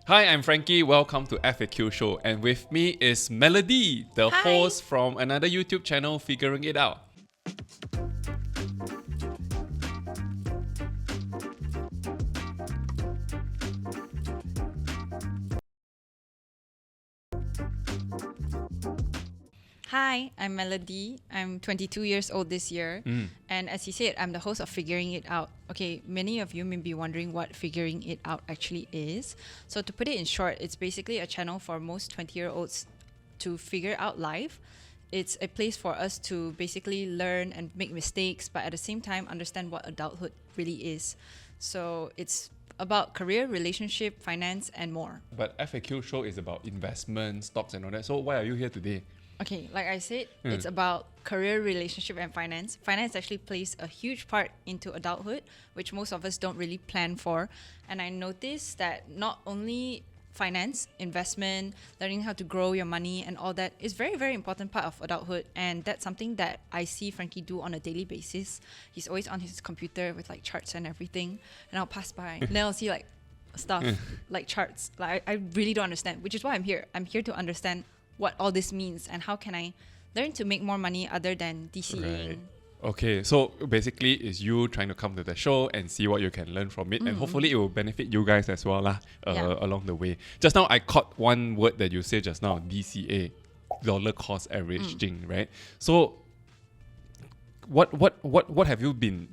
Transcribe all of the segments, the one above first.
Hi, I'm Frankie. Welcome to FAQ Show. And with me is Melody, the Hi. host from another YouTube channel, Figuring It Out. Hi, I'm Melody. I'm 22 years old this year. And as you said, I'm the host of Figuring It Out. Okay, many of you may be wondering what Figuring It Out actually is. So to put it in short, it's basically a channel for most 20-year-olds to figure out life. It's a place for us to basically learn and make mistakes, but at the same time understand what adulthood really is. So it's about career, relationship, finance, and more. But FAQ Show is about investment, stocks, and all that. So why are you here today? Okay, like I said, it's about career, relationship, and finance. Finance actually plays a huge part into adulthood, which most of us don't really plan for. And I noticed that not only finance, investment, learning how to grow your money and all that is very, very important part of adulthood. And that's something that I see Frankie do on a daily basis. He's always on his computer with like charts and everything. And I'll pass by and then I'll see like stuff like charts. Like I really don't understand, which is why I'm here. I'm here to understand what all this means and how can I learn to make more money other than DCing. Right. Okay, so basically it's you trying to come to the show and see what you can learn from it, and hopefully it will benefit you guys as well along the way. Just now I caught one word that you said just now, DCA, dollar cost averaging, right? So what have you been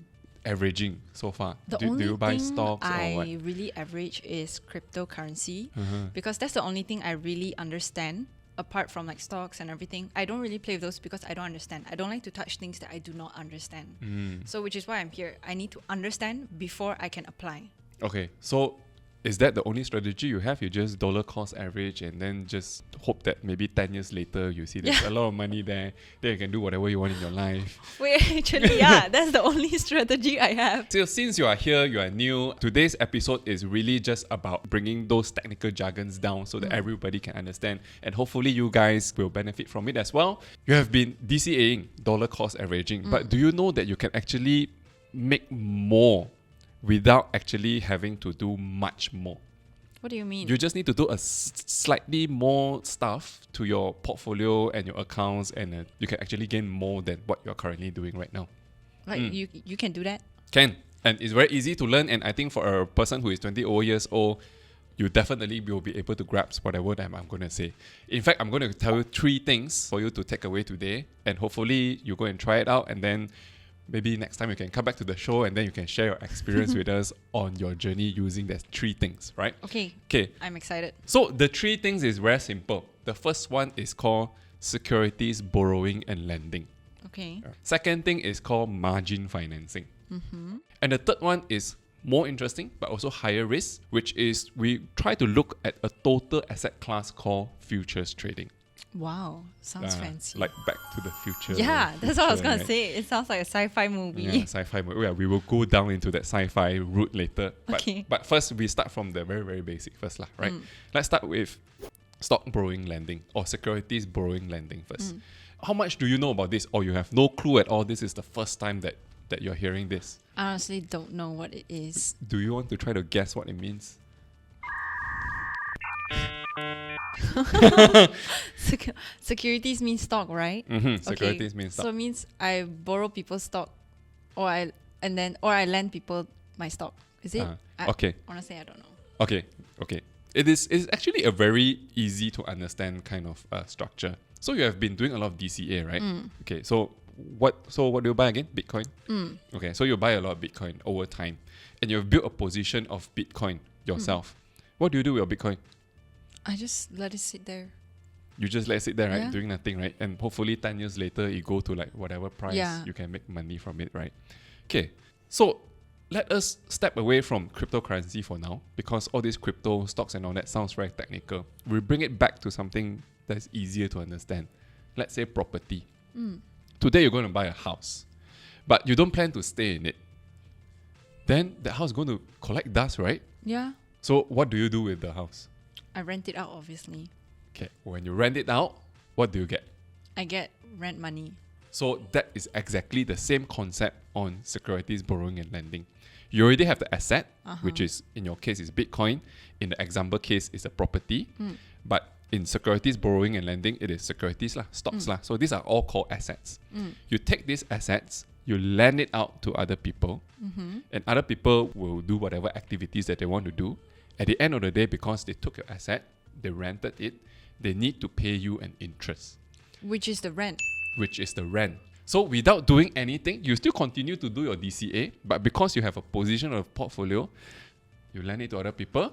averaging so far? The Do only you buy thing stocks or what? I really average is cryptocurrency because that's the only thing I really understand. Apart from like stocks and everything, I don't really play with those because I don't understand. I don't like to touch things that I do not understand. So which is why I'm here. I need to understand before I can apply. Okay, so is that the only strategy you have? You just dollar cost average and then just hope that maybe 10 years later you see there's a lot of money there, then you can do whatever you want in your life. Wait, actually, yeah, that's the only strategy I have. So since you are here, you are new, today's episode is really just about bringing those technical jargons down so that everybody can understand, and hopefully you guys will benefit from it as well. You have been DCAing, dollar cost averaging, but do you know that you can actually make more without actually having to do much more? What do you mean? You just need to do a slightly more stuff to your portfolio and your accounts, and you can actually gain more than what you're currently doing right now. Like you can do that? Can. And it's very easy to learn, and I think for a person who is 20 years old, you definitely will be able to grasp whatever that I'm going to say. In fact, I'm going to tell you 3 things for you to take away today, and hopefully you go and try it out, and then maybe next time you can come back to the show and then you can share your experience with us on your journey using those 3 things, right? Okay. I'm excited. So the 3 things is very simple. The first one is called Securities Borrowing and Lending. Okay. Second thing is called margin financing. And the third one is more interesting but also higher risk, which is we try to look at a total asset class called futures trading. Wow, sounds fancy. Like Back to the Future. Yeah, that's what I was going right? to say. It sounds like a sci-fi movie. Yeah, sci-fi movie. Yeah, we will go down into that sci-fi route later. Okay. But first, we start from the very, very basic first, right? Let's start with stock borrowing lending or securities borrowing lending first. How much do you know about this, or you have no clue at all? This is the first time that you're hearing this. I honestly don't know what it is. Do you want to try to guess what it means? Securities means stock, right? Securities means stock. So it means I borrow people's stock, or I lend people my stock. Is it? Okay. Honestly, I don't know. Okay. It's actually a very easy to understand kind of structure. So you have been doing a lot of DCA, right? Okay. So what do you buy again? Bitcoin. Okay. So you buy a lot of Bitcoin over time, and you've built a position of Bitcoin yourself. What do you do with your Bitcoin? I just let it sit there. You just let it sit there, right? Yeah. Doing nothing, right? And hopefully 10 years later, you go to like whatever price, Yeah. you can make money from it, right? Okay. So let us step away from cryptocurrency for now, because all these crypto stocks and all that sounds very technical. We bring it back to something that's easier to understand. Let's say property. Today you're going to buy a house, but you don't plan to stay in it. Then the house is going to collect dust, right? Yeah. So what do you do with the house? I rent it out, obviously. Okay, when you rent it out, what do you get? I get rent money. So that is exactly the same concept on securities borrowing and lending. You already have the asset, which is, in your case, is Bitcoin. In the example case, is a property. But in securities borrowing and lending, it is securities, stocks. So these are all called assets. You take these assets, you lend it out to other people, and other people will do whatever activities that they want to do. At the end of the day, because they took your asset, they rented it, they need to pay you an interest. Which is the rent. So without doing anything, you still continue to do your DCA, but because you have a position of portfolio, you lend it to other people,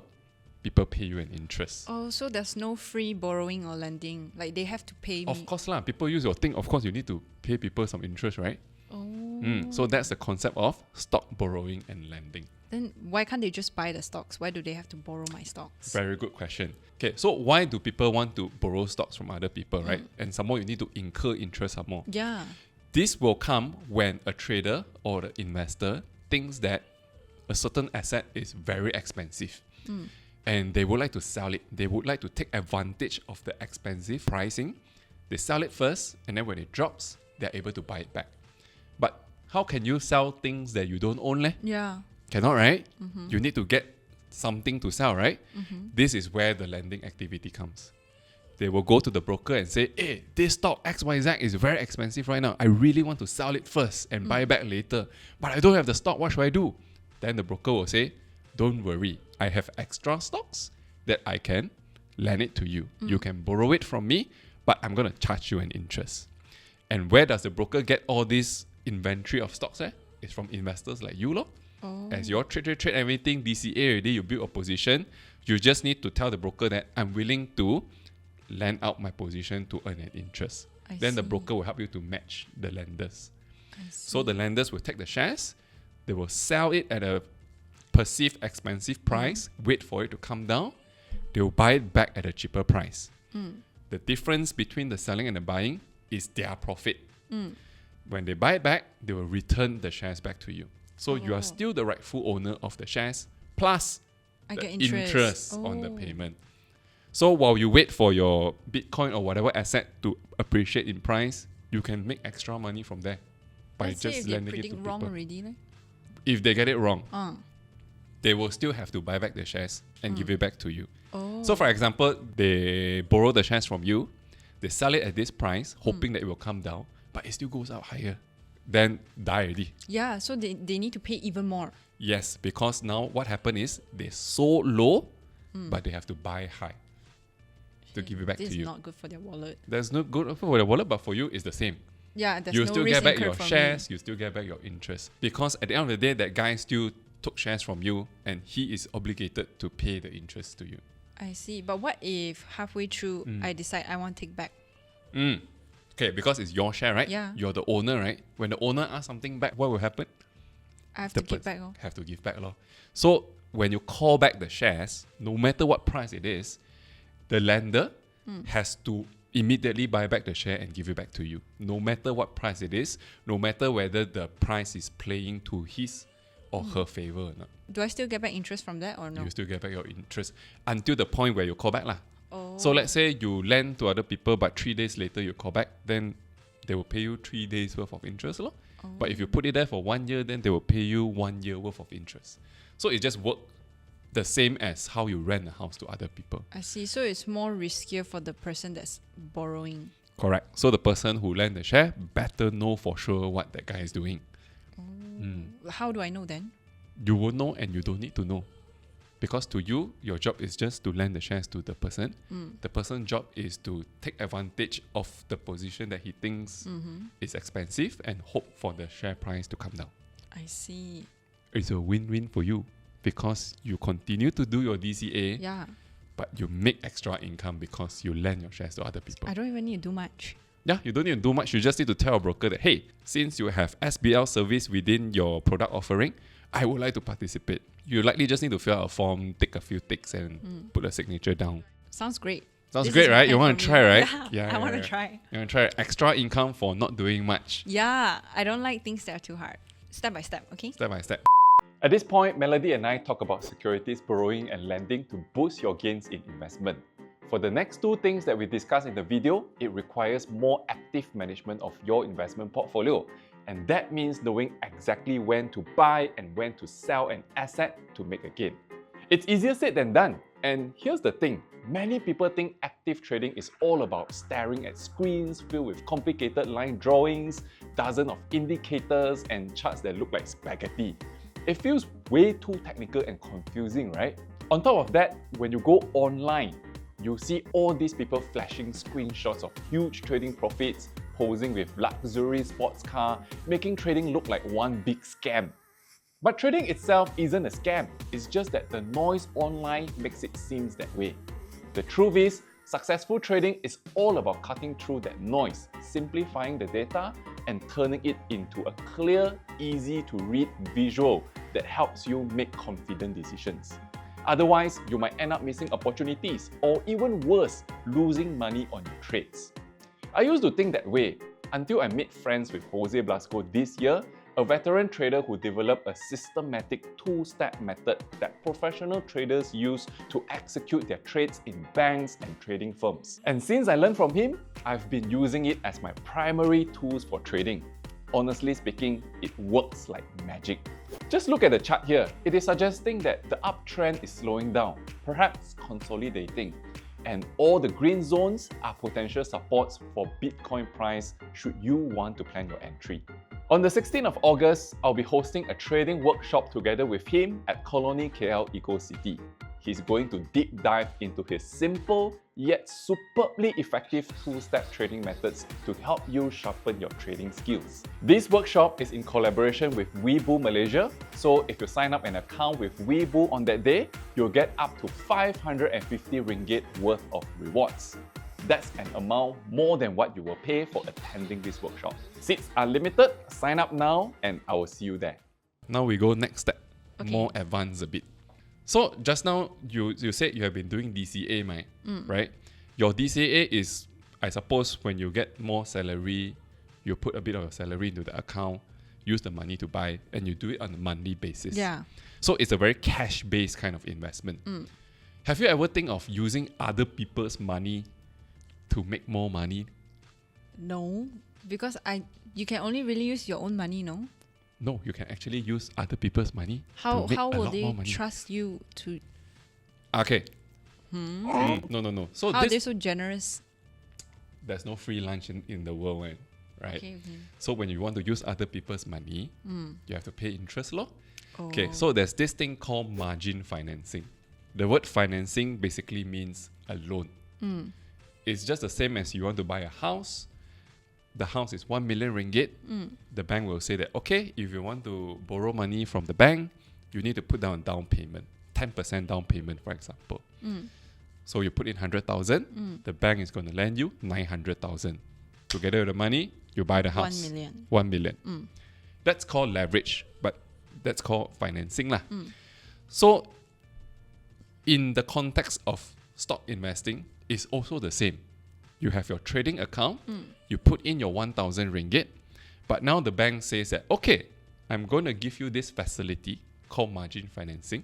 people pay you an interest. Oh, so there's no free borrowing or lending. Like they have to pay me. Of course people use your thing. Of course you need to pay people some interest, right? So that's the concept of stock borrowing and lending. Then why can't they just buy the stocks? Why do they have to borrow my stocks? Very good question. Okay, so why do people want to borrow stocks from other people, right? And some more, you need to incur interest some more. Yeah. This will come when a trader or the investor thinks that a certain asset is very expensive. And they would like to sell it. They would like to take advantage of the expensive pricing. They sell it first, and then when it drops, they're able to buy it back. But how can you sell things that you don't own? Yeah. Cannot, right? You need to get something to sell, right? This is where the lending activity comes. They will go to the broker and say, hey, this stock XYZ is very expensive right now. I really want to sell it first and buy back later. But I don't have the stock. What should I do? Then the broker will say, don't worry. I have extra stocks that I can lend it to you. You can borrow it from me, but I'm going to charge you an interest. And where does the broker get all this inventory of stocks? It's from investors like you, lor. As your trade everything, DCA already, you build a position. You just need to tell the broker that I'm willing to lend out my position to earn an interest. Then the broker will help you to match the lenders. So the lenders will take the shares, they will sell it at a perceived expensive price, wait for it to come down, they will buy it back at a cheaper price. The difference between the selling and the buying is their profit. When they buy it back, they will return the shares back to you. So you are still the rightful owner of the shares, plus the interest on the payment. So while you wait for your Bitcoin or whatever asset to appreciate in price, you can make extra money from there by just lending it to people. Wrong already, if they get it wrong, they will still have to buy back the shares and give it back to you. So for example, they borrow the shares from you, they sell it at this price, hoping that it will come down, but it still goes up higher. Then die already. Yeah, so they need to pay even more. Yes, because now what happened is they sold low, but they have to buy high to give it back to you. This is not good for their wallet. That's not good for their wallet, but for you, it's the same. Yeah, there's you no still risk get back incurred your from shares, you still get back your interest. Because at the end of the day, that guy still took shares from you and he is obligated to pay the interest to you. I see. But what if halfway through I decide I want to take back? Okay, because it's your share, right? Yeah. You're the owner, right? When the owner asks something back, what will happen? I have to give back. Have to give back. So when you call back the shares, no matter what price it is, the lender has to immediately buy back the share and give it back to you. No matter what price it is, no matter whether the price is playing to his or her favor or not. Do I still get back interest from that or no? You still get back your interest until the point where you call back. So let's say you lend to other people, but 3 days later you call back, then they will pay you 3 days worth of interest. But if you put it there for 1 year, then they will pay you 1 year worth of interest. So it just works the same as how you rent a house to other people. I see. So it's more riskier for the person that's borrowing. Correct. So the person who lent the share better know for sure what that guy is doing. How do I know then? You will know and you don't need to know. Because to you, your job is just to lend the shares to the person. The person's job is to take advantage of the position that he thinks is expensive and hope for the share price to come down. I see. It's a win-win for you because you continue to do your DCA, but you make extra income because you lend your shares to other people. I don't even need to do much. Yeah, you don't need to do much. You just need to tell a broker that, hey, since you have SBL service within your product offering, I would like to participate. You likely just need to fill out a form, take a few ticks and put a signature down. Sounds great. Sounds great, right? You want to try, right? Yeah, I want to try. You want to try extra income for not doing much. Yeah, I don't like things that are too hard. Step by step, okay? Step by step. At this point, Melody and I talk about securities borrowing and lending to boost your gains in investment. For the next two things that we discussed in the video, it requires more active management of your investment portfolio. And that means knowing exactly when to buy and when to sell an asset to make a gain. It's easier said than done. And here's the thing, many people think active trading is all about staring at screens filled with complicated line drawings, dozens of indicators, and charts that look like spaghetti. It feels way too technical and confusing, right? On top of that, when you go online, you see all these people flashing screenshots of huge trading profits, posing with luxury sports car, making trading look like one big scam. But trading itself isn't a scam, it's just that the noise online makes it seem that way. The truth is, successful trading is all about cutting through that noise, simplifying the data, and turning it into a clear, easy to read visual that helps you make confident decisions. Otherwise, you might end up missing opportunities, or even worse, losing money on your trades. I used to think that way until I made friends with Jose Blasco this year, a veteran trader who developed a systematic two-step method that professional traders use to execute their trades in banks and trading firms. And since I learned from him, I've been using it as my primary tools for trading. Honestly speaking, it works like magic. Just look at the chart here. It is suggesting that the uptrend is slowing down, perhaps consolidating. And all the green zones are potential supports for Bitcoin price should you want to plan your entry. On the 16th of August, I'll be hosting a trading workshop together with him at Colony KL Eco City. He's going to deep dive into his simple yet superbly effective two-step trading methods to help you sharpen your trading skills. This workshop is in collaboration with Weeboo Malaysia, so if you sign up an account with Weeboo on that day, you'll get up to 550 ringgit worth of rewards. That's an amount more than what you will pay for attending this workshop. Seats are limited, sign up now, and I will see you there. Now we go next step, Okay. more advanced a bit. So just now you said you have been doing DCA, right? Your DCA is, I suppose, when you get more salary, you put a bit of your salary into the account, use the money to buy, and you do it on a monthly basis. Yeah. So it's a very cash-based kind of investment. Have you ever think of using other people's money to make more money? No, because you can only really use your own money, no? No, you can actually use other people's money How to make how a will lot more they money. trust you to? Okay. No. So How are they this, so generous? there's no free lunch in the world, right? Okay. So when you want to use other people's money, you have to pay interest, law. Okay, Oh. so there's this thing called margin financing. The word financing basically means a loan. It's just the same as you want to buy a house. The house is 1 million ringgit. The bank will say that, okay, if you want to borrow money from the bank, you need to put down a down payment, 10% down payment, for example. So you put in 100,000, the bank is going to lend you 900,000. Together with the money, you buy the house. 1 million. 1 million. That's called leverage, but that's called financing lah. So in the context of stock investing, it's also the same. You have your trading account, you put in your 1,000 ringgit, but now the bank says that, okay, I'm going to give you this facility called margin financing,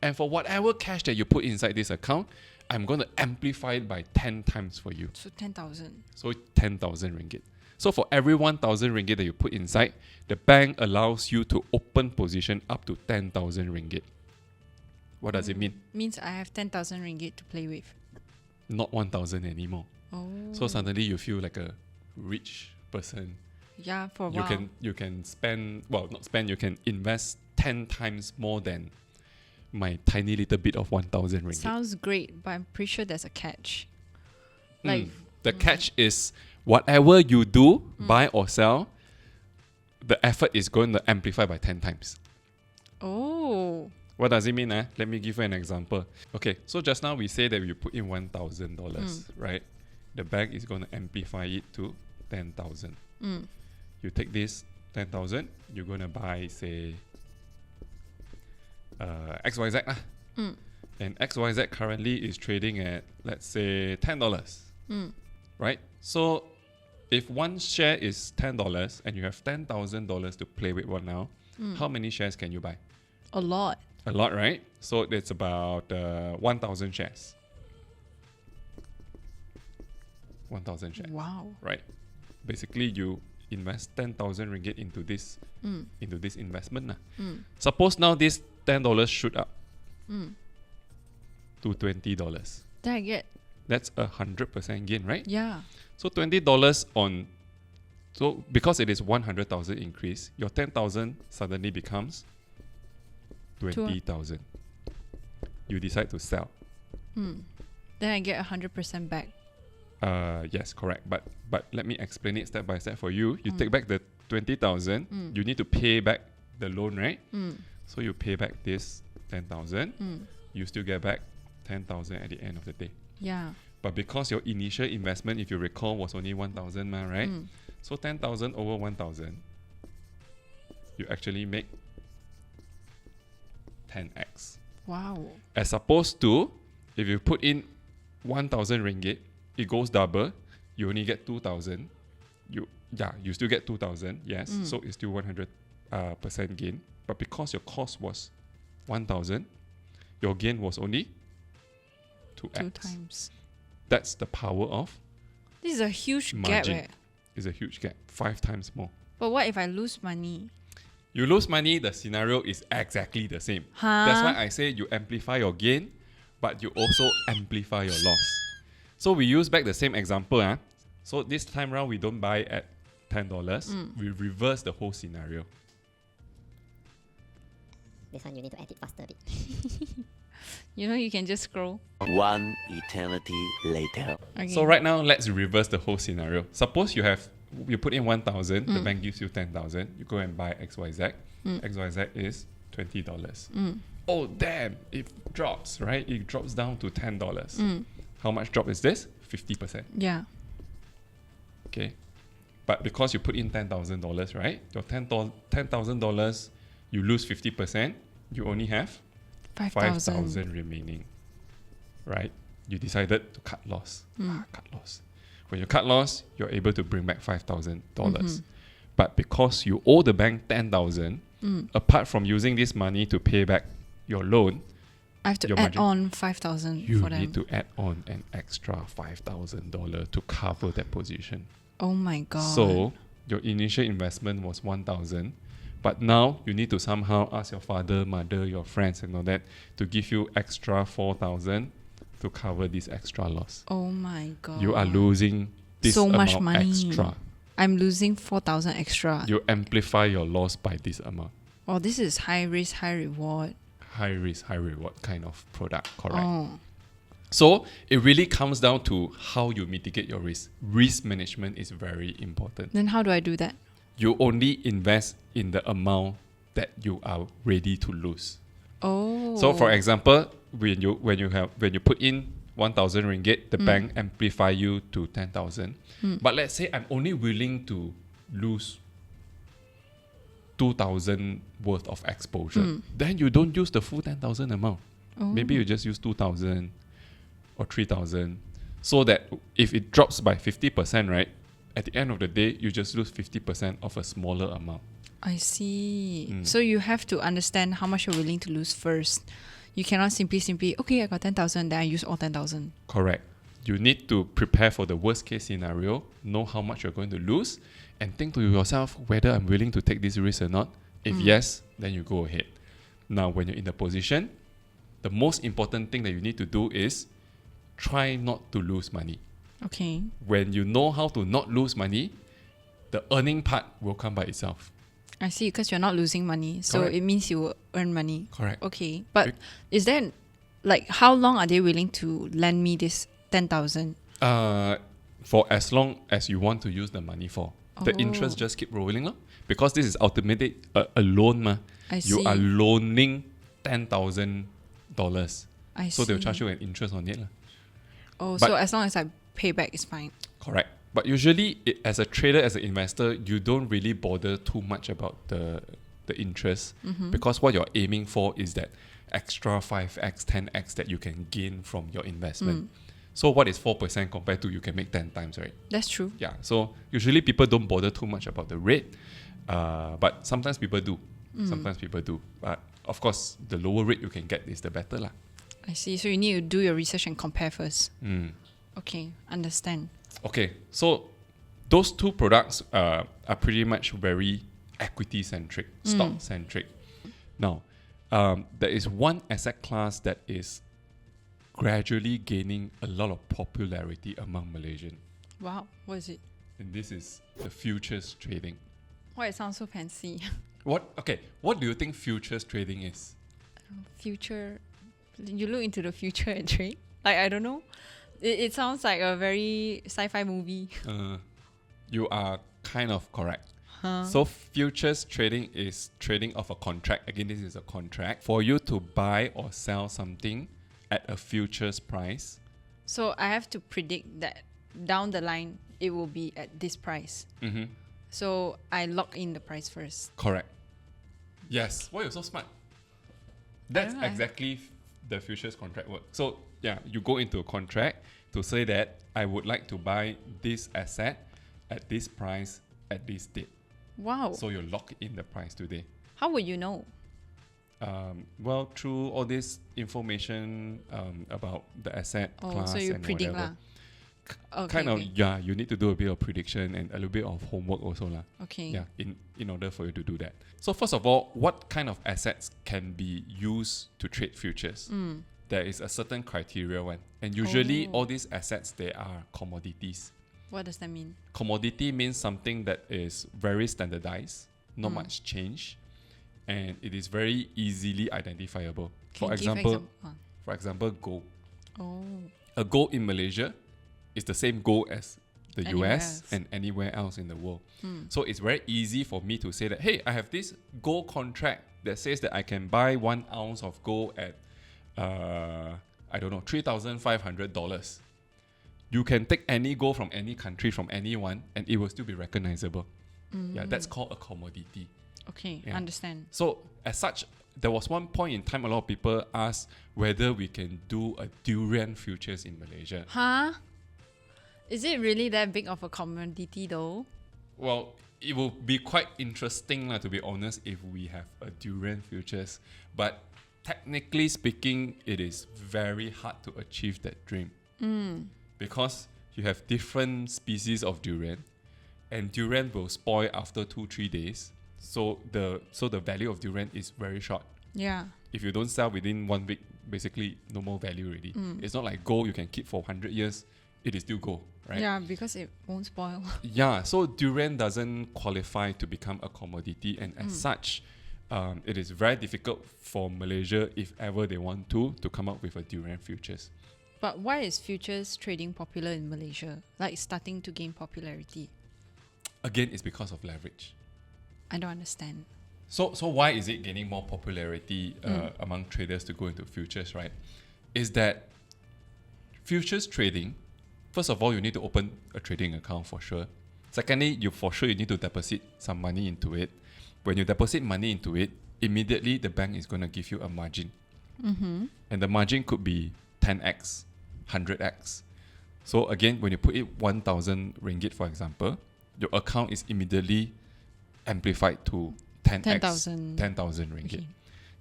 and for whatever cash that you put inside this account, I'm going to amplify it by 10 times for you. So 10,000. So 10,000 ringgit. So for every 1,000 ringgit that you put inside, the bank allows you to open position up to 10,000 ringgit. What does it mean? Means I have 10,000 ringgit to play with. Not 1,000 anymore. Oh. So suddenly you feel like a rich person. Yeah, for a You while. you can spend, well, not spend, you can invest 10 times more than my tiny little bit of 1,000 ringgit. Sounds great, but I'm pretty sure there's a catch. Like, The catch is whatever you do, buy or sell, the effort is going to amplify by 10 times. oh. What does it mean? Let me give you an example. Okay, so just now we say that you put in $1,000, right? The bank is going to amplify it to 10,000. You take this 10,000, you're going to buy, say, XYZ. And XYZ currently is trading at, let's say, $10. Right? So if one share is $10 and you have $10,000 to play with right now, how many shares can you buy? A lot. A lot, right? So it's about 1,000 shares. 1,000 shares. Wow. Right? Basically, you invest 10,000 ringgit into this investment. Mm. Suppose now this $10 shoot up Mm. to $20. Then I get, That's 100% gain, right? yeah. So $20 on, so because it is 100,000 increase, your 10,000 suddenly becomes 20,000. You decide to sell. Mm. Then I get 100% back. Yes, correct. But let me explain it step by step for you. You take back the 20,000. You need to pay back the loan, right? Mm. So you pay back this 10,000. Mm. You still get back 10,000 at the end of the day. Yeah. But because your initial investment, if you recall, was only 1,000, right? Mm. So 10,000 over 1,000, you actually make 10x. Wow. As opposed to, if you put in 1,000 ringgit, it goes double. You only get 2,000. You still get 2,000. Yes, so it's still 100% gain. But because your cost was 1,000, your gain was only 2x. 2 times. That's the power of This is a huge gap. margin. It's a huge gap, 5 times more. But what if I lose money? You lose money, the scenario is exactly the same. Huh? That's why I say you amplify your gain, but you also amplify your loss. So we use back the same example. So this time round, we don't buy at $10. We reverse the whole scenario. This one you need to edit faster a bit. You know, you can just scroll. One eternity later. Okay. So right now, let's reverse the whole scenario. Suppose you put in 1,000, the bank gives you 10,000. You go and buy XYZ. XYZ is $20. Oh damn! It drops, right? It drops down to $10. How much drop is this? 50%. Yeah. Okay, but because you put in $10,000, right? Your $10,000, you lose 50%. You only have 5,000 remaining, right? You decided to cut loss. Cut loss. When you cut loss, you're able to bring back $5,000. But because you owe the bank 10,000, apart from using this money to pay back your loan, I have to your add margin, on 5,000 you for them. need to add on an extra $5,000 to cover that position. Oh my god. So your initial investment was 1,000, but now you need to somehow ask your father, mother, your friends and all that to give you extra 4,000 to cover this extra loss. Oh my god. You are losing this so amount much money. extra. I'm losing 4,000 extra. You amplify your loss by this amount. Oh, this is high risk, high reward. High risk, high reward kind of product, correct? Oh. So it really comes down to how you mitigate your risk. Risk management is very important. Then how do I do that? You only invest in the amount that you are ready to lose. Oh. So for example, when you put in 1,000 ringgit, the bank amplify you to 10,000. But let's say I'm only willing to lose 2,000 worth of exposure. Then you don't use the full 10,000 amount. Maybe you just use 2,000 or 3,000, so that if it drops by 50%, right, at the end of the day, you just lose 50% of a smaller amount. I see. So you have to understand how much you're willing to lose first. You cannot simply, okay, I got 10,000, then I use all 10,000. Correct. You need to prepare for the worst case scenario, know how much you're going to lose, and think to yourself whether I'm willing to take this risk or not. If yes, then you go ahead. Now, when you're in the position, the most important thing that you need to do is try not to lose money. Okay. When you know how to not lose money, the earning part will come by itself. I see, because you're not losing money. So Correct. it means you will earn money. Correct. Okay. But is there, like, how long are they willing to lend me this 10,000? For as long as you want to use the money for. The interest just keep rolling up. Because this is ultimately a loan. I You see. are loaning $10,000. I So see. they'll charge you an interest on it. Oh, But- so as long as I pay back, it's fine. Correct. But usually, as a trader, as an investor, you don't really bother too much about the interest, because what you're aiming for is that extra 5x, 10x that you can gain from your investment. So what is 4% compared to you can make 10 times, right? That's true. Yeah. So usually people don't bother too much about the rate, but sometimes people do. Sometimes people do. But of course, the lower rate you can get is the better lah. I see. So you need to do your research and compare first. Mm. Okay, understand. Okay, so those two products are pretty much very equity centric, stock centric. Now, there is one asset class that is gradually gaining a lot of popularity among Malaysian, Wow, what is it? and this is the futures trading. Why it sounds so fancy? What do you think futures trading is? Future, you look into the future and trade? Like, I don't know. It sounds like a very sci-fi movie. You are kind of correct. Huh? So futures trading is trading of a contract. Again, this is a contract for you to buy or sell something at a futures price. So I have to predict that down the line it will be at this price. Mm-hmm. So I lock in the price first. Correct. Yes. Why you're so smart? That's don't know. exactly the futures contract work. So yeah, you go into a contract to say that I would like to buy this asset at this price at this date. Wow. So you lock in the price today. How would you know? Well, through all this information about the asset Oh, class so you and predict whatever. lah. Okay, Kind of, okay. yeah, you need to do a bit of prediction and a little bit of homework also lah. Okay. Yeah, in order for you to do that. So first of all, what kind of assets can be used to trade futures? There is a certain criteria one. And usually all these assets, they are commodities. What does that mean? Commodity means something that is very standardized, not much change, and it is very easily identifiable. Can For you give example, gold. Oh. A gold in Malaysia is the same gold as the Anywhere US else. and anywhere else in the world. So it's very easy for me to say that, hey, I have this gold contract that says that I can buy 1 ounce of gold at, I don't know, $3,500. You can take any gold from any country, from anyone, and it will still be recognizable. Yeah, that's called a commodity. Okay, Yeah. understand. So as such, there was one point in time a lot of people asked whether we can do a durian futures in Malaysia. Huh? Is it really that big of a commodity though? Well, it will be quite interesting, to be honest, if we have a durian futures. But technically speaking, it is very hard to achieve that dream. Because you have different species of durian, and durian will spoil after 2-3 days. So the value of durian is very short. Yeah. If you don't sell within 1 week, basically no more value already. It's not like gold you can keep for 100 years. It is still gold, right? Yeah, because it won't spoil. Yeah, so durian doesn't qualify to become a commodity, and as such, it is very difficult for Malaysia, if ever they want to come up with a durian futures. But why is futures trading popular in Malaysia? Like starting to gain popularity? Again, it's because of leverage. I don't understand. So why is it gaining more popularity among traders to go into futures, right? Is that futures trading, first of all, you need to open a trading account for sure. Secondly, you need to deposit some money into it. When you deposit money into it, immediately the bank is going to give you a margin. And the margin could be 10x, 100x. So again, when you put it 1,000 ringgit, for example, your account is immediately amplified to 10x, 10,000 ringgit. Okay.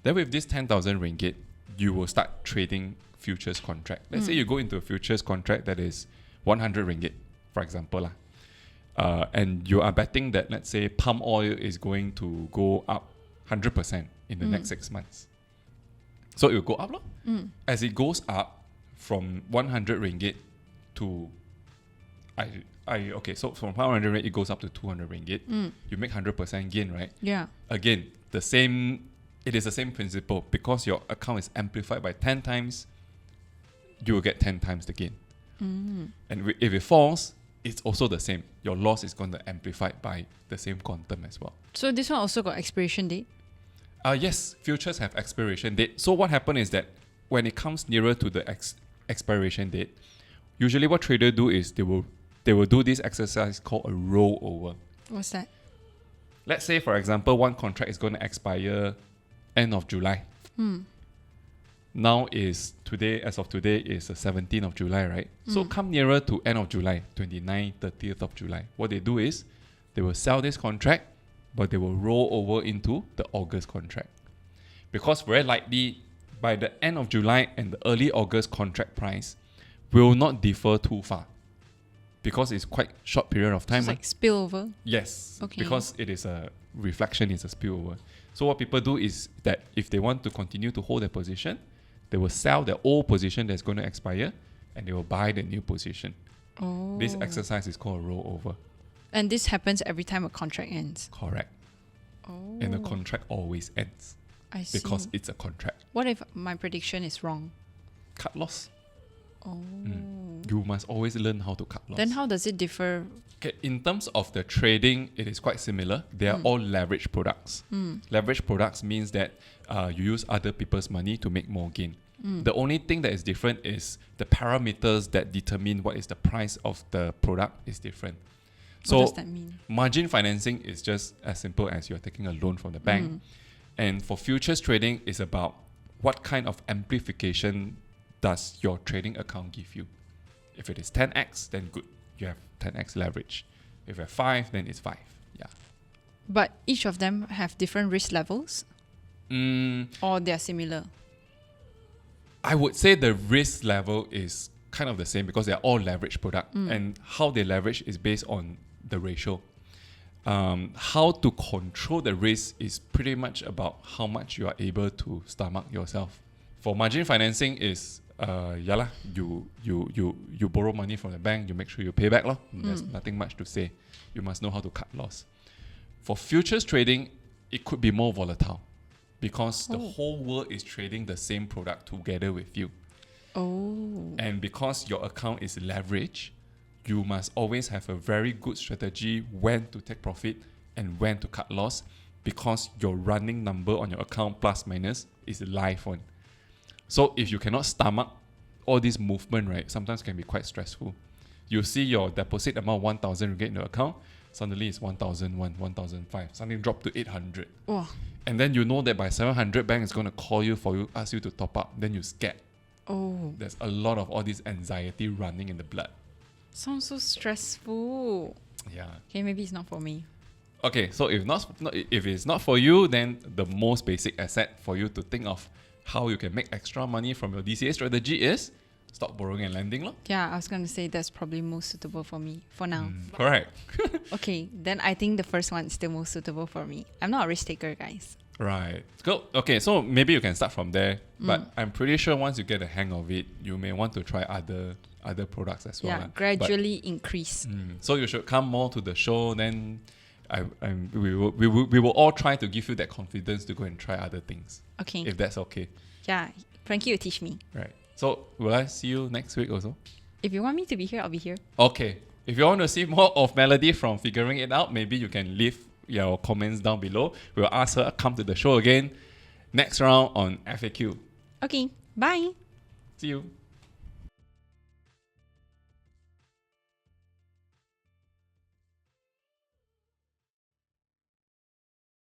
Then with this 10,000 ringgit, you will start trading futures contract. Let's say you go into a futures contract that is 100 ringgit, for example. And you are betting that, let's say, palm oil is going to go up 100% in the next 6 months. So it will go up. As it goes up from 100 ringgit to, so from 100 ringgit, it goes up to 200 ringgit. You make 100% gain, right? Yeah. Again, it is the same principle. Because your account is amplified by 10 times, you will get 10 times the gain. And if it falls, it's also the same. Your loss is going to amplify by the same quantum as well. So this one also got expiration date? Yes, futures have expiration date. So what happens is that when it comes nearer to the expiration date, usually what traders do is they will do this exercise called a rollover. What's that? Let's say, for example, one contract is going to expire end of July. Now is today, as of today, is the 17th of July, right? So come nearer to end of July, 29th, 30th of July. What they do is they will sell this contract, but they will roll over into the August contract. Because very likely, by the end of July and the early August contract price will not differ too far. because it's quite short period of time. It's like spillover. Yes, Okay. because it is a reflection, it's a spillover. So what people do is that if they want to continue to hold their position, they will sell their old position that's going to expire and they will buy the new position. Oh. This exercise is called a rollover. And this happens every time a contract ends. Correct. Oh. And the contract always ends I see. because it's a contract. What if my prediction is wrong? Cut loss. Oh. You must always learn how to cut loss. Then how does it differ? Okay, in terms of the trading, it is quite similar. They are all leverage products. Leverage products means that you use other people's money to make more gain. The only thing that is different is the parameters that determine what is the price of the product is different. So What does that mean? margin financing is just as simple as you're taking a loan from the bank. And for futures trading, is about what kind of amplification does your trading account give you. If it is 10x, then good. You have 10x leverage. If you have 5, then it's 5. Yeah. But each of them have different risk levels or they're similar? I would say the risk level is kind of the same because they're all leverage product. And how they leverage is based on the ratio. How to control the risk is pretty much about how much you are able to stomach yourself. For margin financing is you borrow money from the bank, you make sure you pay back lor. There's nothing much to say. You must know how to cut loss. For futures trading, it could be more volatile because the whole world is trading the same product together with you. Oh. And because your account is leveraged, you must always have a very good strategy when to take profit and when to cut loss because your running number on your account plus minus is a live one. So if you cannot stomach all this movement, right, sometimes can be quite stressful. You see your deposit amount 1,000 ringgit in your account, suddenly it's 1,001, 1,005, something dropped to 800. Oh. And then you know that by 700, bank is going to call you for you, ask you to top up. Then you scared. Oh. There's a lot of all this anxiety running in the blood. Sounds so stressful. Yeah. Okay, maybe it's not for me. Okay, so if it's not for you, then the most basic asset for you to think of how you can make extra money from your DCA strategy is stock borrowing and lending. Lor. Yeah, I was going to say that's probably most suitable for me for now. Correct. Okay, then I think the first one is still most suitable for me. I'm not a risk taker, guys. Right. Cool. Okay, so maybe you can start from there. But I'm pretty sure once you get a hang of it, you may want to try other products as well. Yeah, gradually increase. So you should come more to the show. Then we will all try to give you that confidence to go and try other things. Okay. If that's okay. Yeah, Frankie will teach me. Right. So will I see you next week also? If you want me to be here, I'll be here. Okay. If you want to see more of Melody from Figuring It Out, maybe you can leave your comments down below. We'll ask her to come to the show again next round on FAQ. Okay, bye. See you.